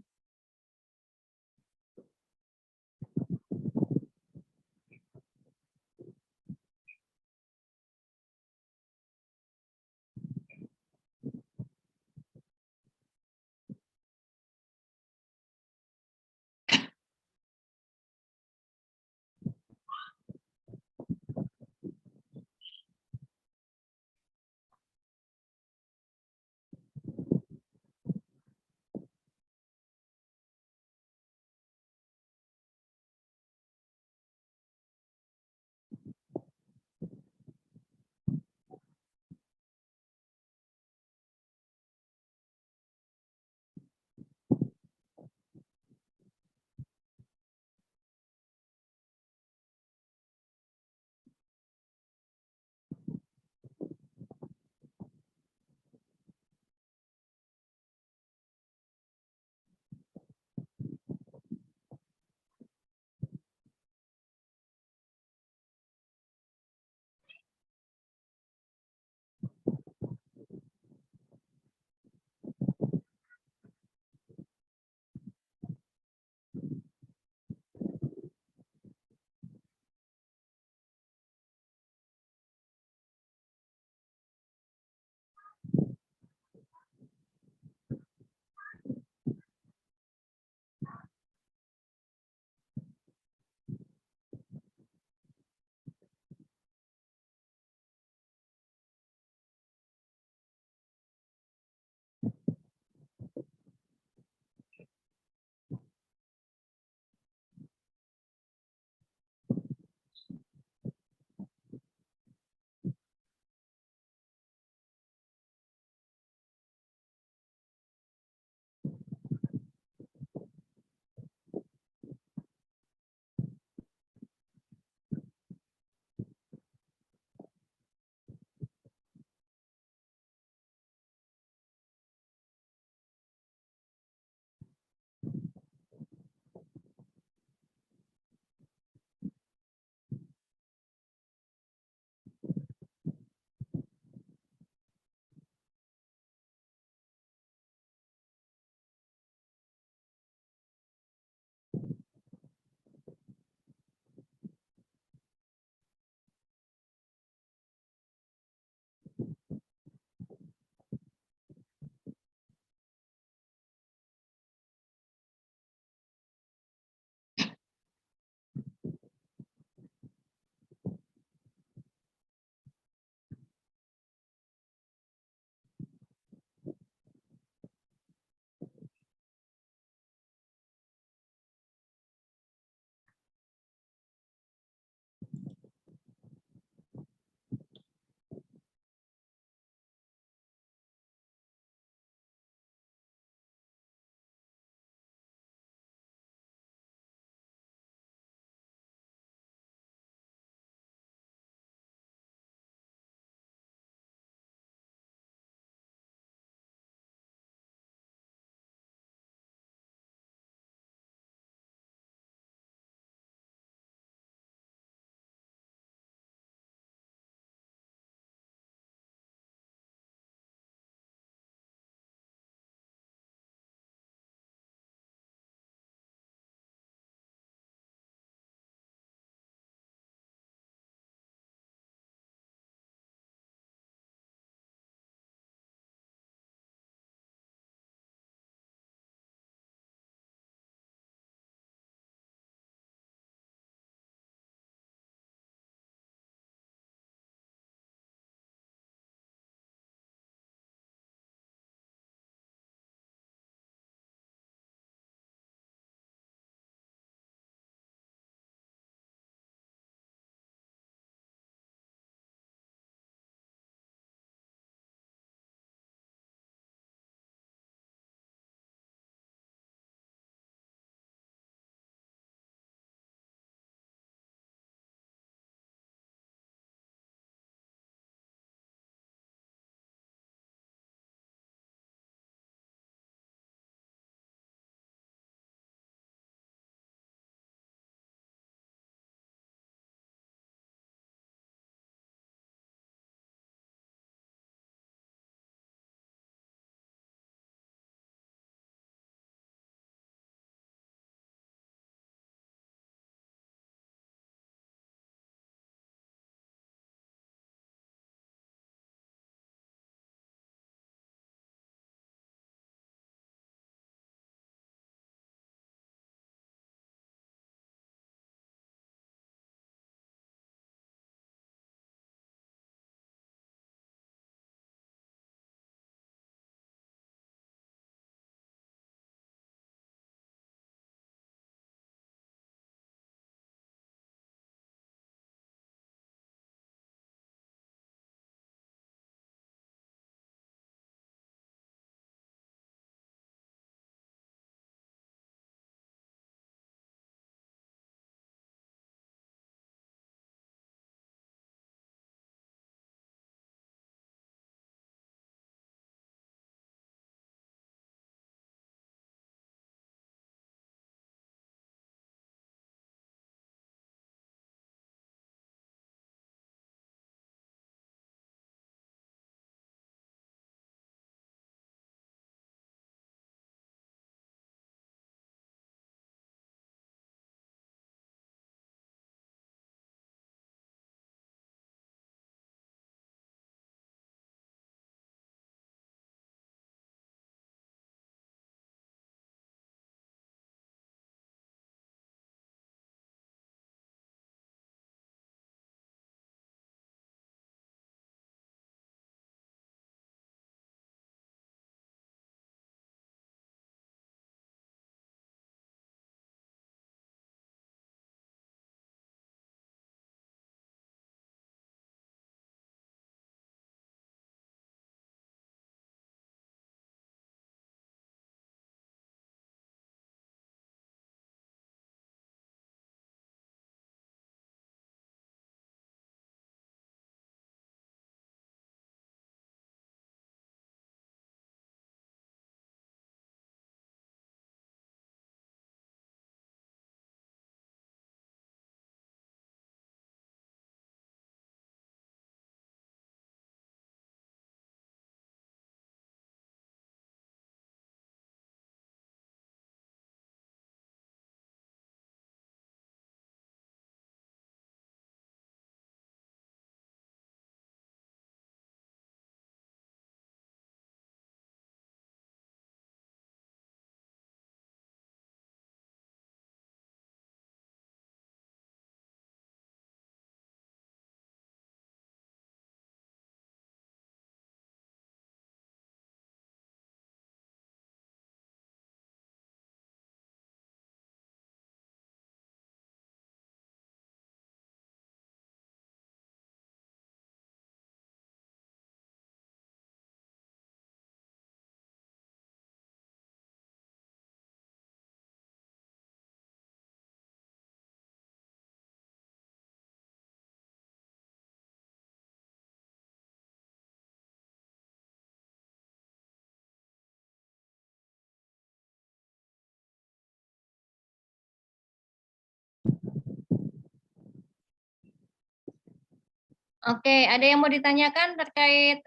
Oke, ada yang mau ditanyakan terkait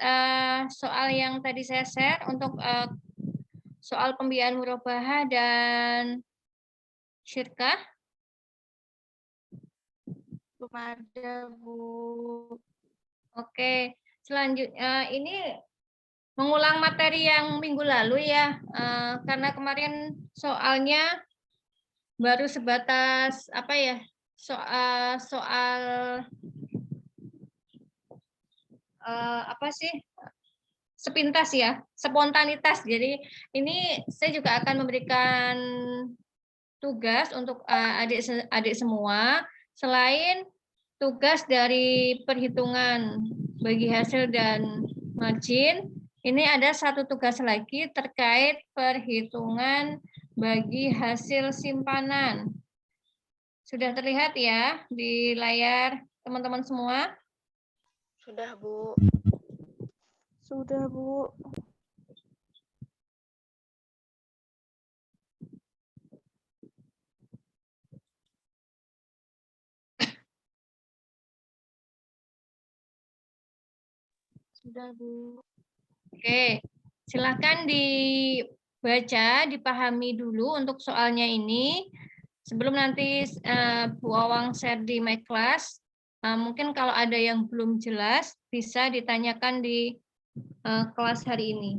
soal yang tadi saya share untuk soal pembiayaan murabahah dan syirkah? Belum ada, Bu. Oke, selanjutnya ini mengulang materi yang minggu lalu ya, karena kemarin soalnya baru sebatas apa ya, soal apa sih, sepintas ya, spontanitas. Jadi ini saya juga akan memberikan tugas untuk adik semua, selain tugas dari perhitungan bagi hasil dan margin, ini ada satu tugas lagi terkait perhitungan bagi hasil simpanan. Sudah terlihat ya di layar teman-teman semua? Sudah, Bu. Sudah, Bu. Sudah, Bu. Oke, silakan dibaca, dipahami dulu untuk soalnya ini. Sebelum nanti Bu Awang share di My Class, mungkin kalau ada yang belum jelas, bisa ditanyakan di kelas hari ini.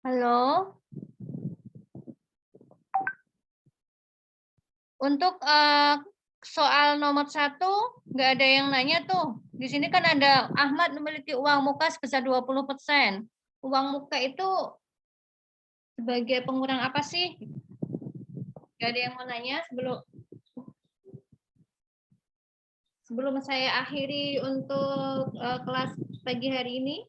Halo. Untuk soal nomor 1, nggak ada yang nanya tuh. Di sini kan ada Ahmad memiliki uang muka sebesar 20%. Uang muka itu sebagai pengurang apa sih? Nggak ada yang mau nanya sebelum saya akhiri untuk kelas pagi hari ini.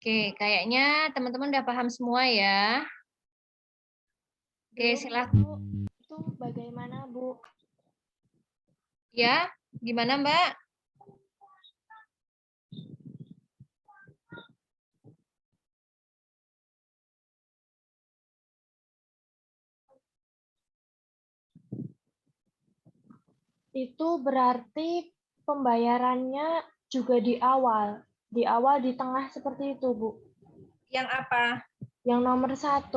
Oke, kayaknya teman-teman udah paham semua ya. Oke, silakan. Itu bagaimana, Bu? Ya, gimana Mbak? Itu berarti pembayarannya juga di awal, di tengah seperti itu, Bu. Yang apa? Yang nomor 1.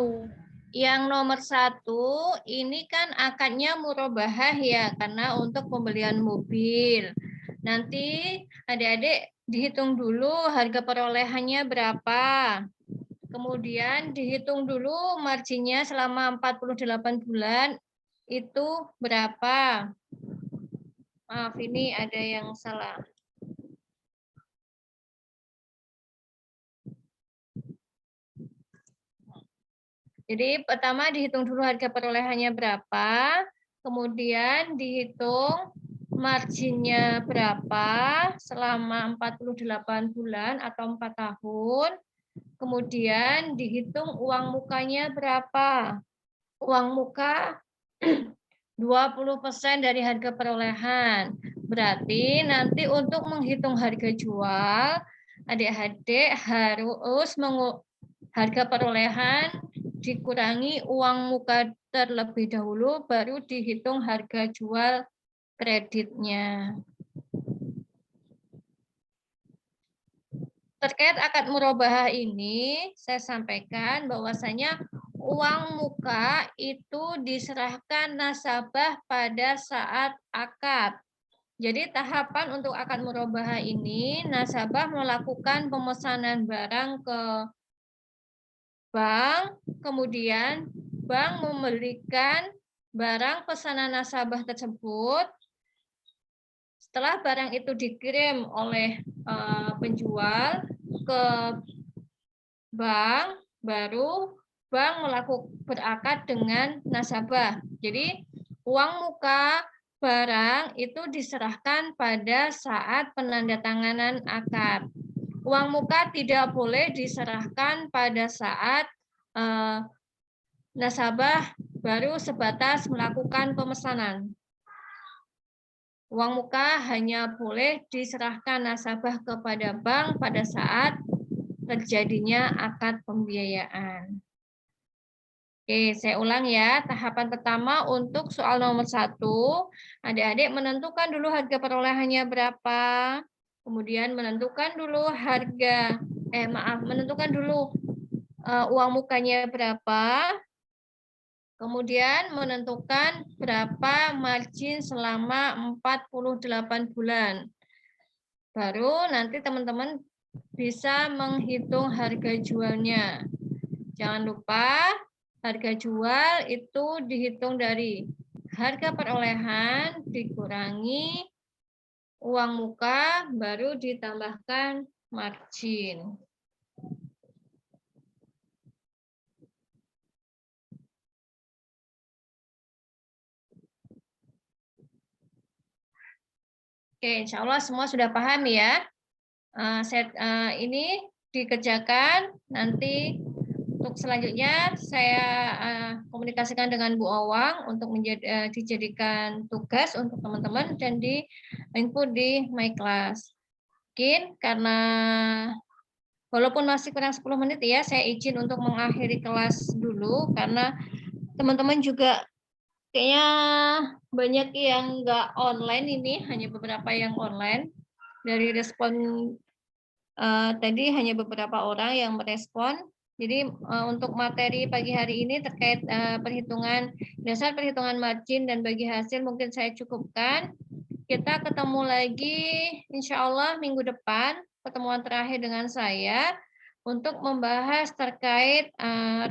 Yang nomor 1 ini kan akadnya murabahah ya, karena untuk pembelian mobil. Nanti adik-adik dihitung dulu harga perolehannya berapa. Kemudian dihitung dulu marginnya selama 48 bulan itu berapa. Maaf, ini ada yang salah. Jadi pertama dihitung dulu harga perolehannya berapa, kemudian dihitung marginnya berapa selama 48 bulan atau 4 tahun, kemudian dihitung uang mukanya berapa. Uang muka 20% dari harga perolehan. Berarti nanti untuk menghitung harga jual, adik-adik harus harga perolehan dikurangi uang muka terlebih dahulu, baru dihitung harga jual kreditnya. Terkait akad murabahah ini, saya sampaikan bahwasanya uang muka itu diserahkan nasabah pada saat akad. Jadi tahapan untuk akad murabahah ini, nasabah melakukan pemesanan barang ke bank, kemudian bank memberikan barang pesanan nasabah tersebut. Setelah barang itu dikirim oleh penjual ke bank, baru bank berakad dengan nasabah. Jadi uang muka barang itu diserahkan pada saat penandatanganan akad. Uang muka tidak boleh diserahkan pada saat nasabah baru sebatas melakukan pemesanan. Uang muka hanya boleh diserahkan nasabah kepada bank pada saat terjadinya akad pembiayaan. Oke, saya ulang ya. Tahapan pertama untuk soal nomor 1, adik-adik menentukan dulu harga perolehannya berapa. Kemudian menentukan dulu menentukan dulu uang mukanya berapa. Kemudian menentukan berapa margin selama 48 bulan. Baru nanti teman-teman bisa menghitung harga jualnya. Jangan lupa harga jual itu dihitung dari harga perolehan dikurangi uang muka, baru ditambahkan margin. Oke, insya Allah semua sudah paham ya. Ini dikerjakan, nanti untuk selanjutnya saya komunikasikan dengan Bu Awang untuk dijadikan tugas untuk teman-teman dan di input di My Class. Mungkin karena walaupun masih kurang 10 menit ya, saya izin untuk mengakhiri kelas dulu karena teman-teman juga kayaknya banyak yang nggak online ini, hanya beberapa yang online. Dari respon tadi hanya beberapa orang yang merespon. Jadi untuk materi pagi hari ini terkait dasar perhitungan margin dan bagi hasil mungkin saya cukupkan. Kita ketemu lagi insya Allah minggu depan, pertemuan terakhir dengan saya untuk membahas terkait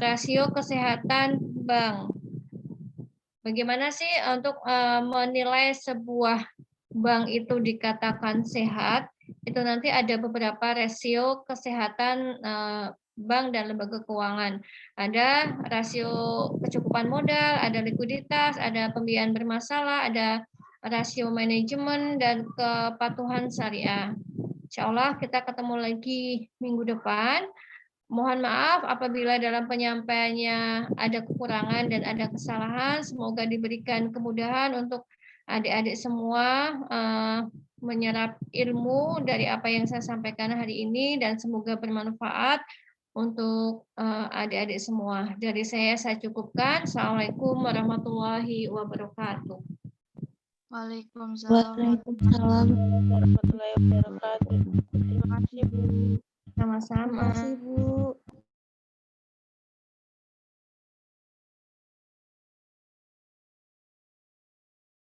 rasio kesehatan bank. Bagaimana sih untuk menilai sebuah bank itu dikatakan sehat? Itu nanti ada beberapa rasio kesehatan bank dan lembaga keuangan. Ada rasio kecukupan modal, ada likuiditas, ada pembiayaan bermasalah, ada rasio manajemen dan kepatuhan syariah. Insya Allah kita ketemu lagi minggu depan. Mohon maaf apabila dalam penyampaiannya ada kekurangan dan ada kesalahan. Semoga diberikan kemudahan untuk adik-adik semua menyerap ilmu dari apa yang saya sampaikan hari ini dan semoga bermanfaat untuk adik-adik semua. Dari saya cukupkan. Assalamualaikum warahmatullahi wabarakatuh. Waalaikumsalam Waalaikumsalam. warahmatullahi wabarakatuh. Terima kasih, Bu. Sama-sama. Terima kasih, Bu.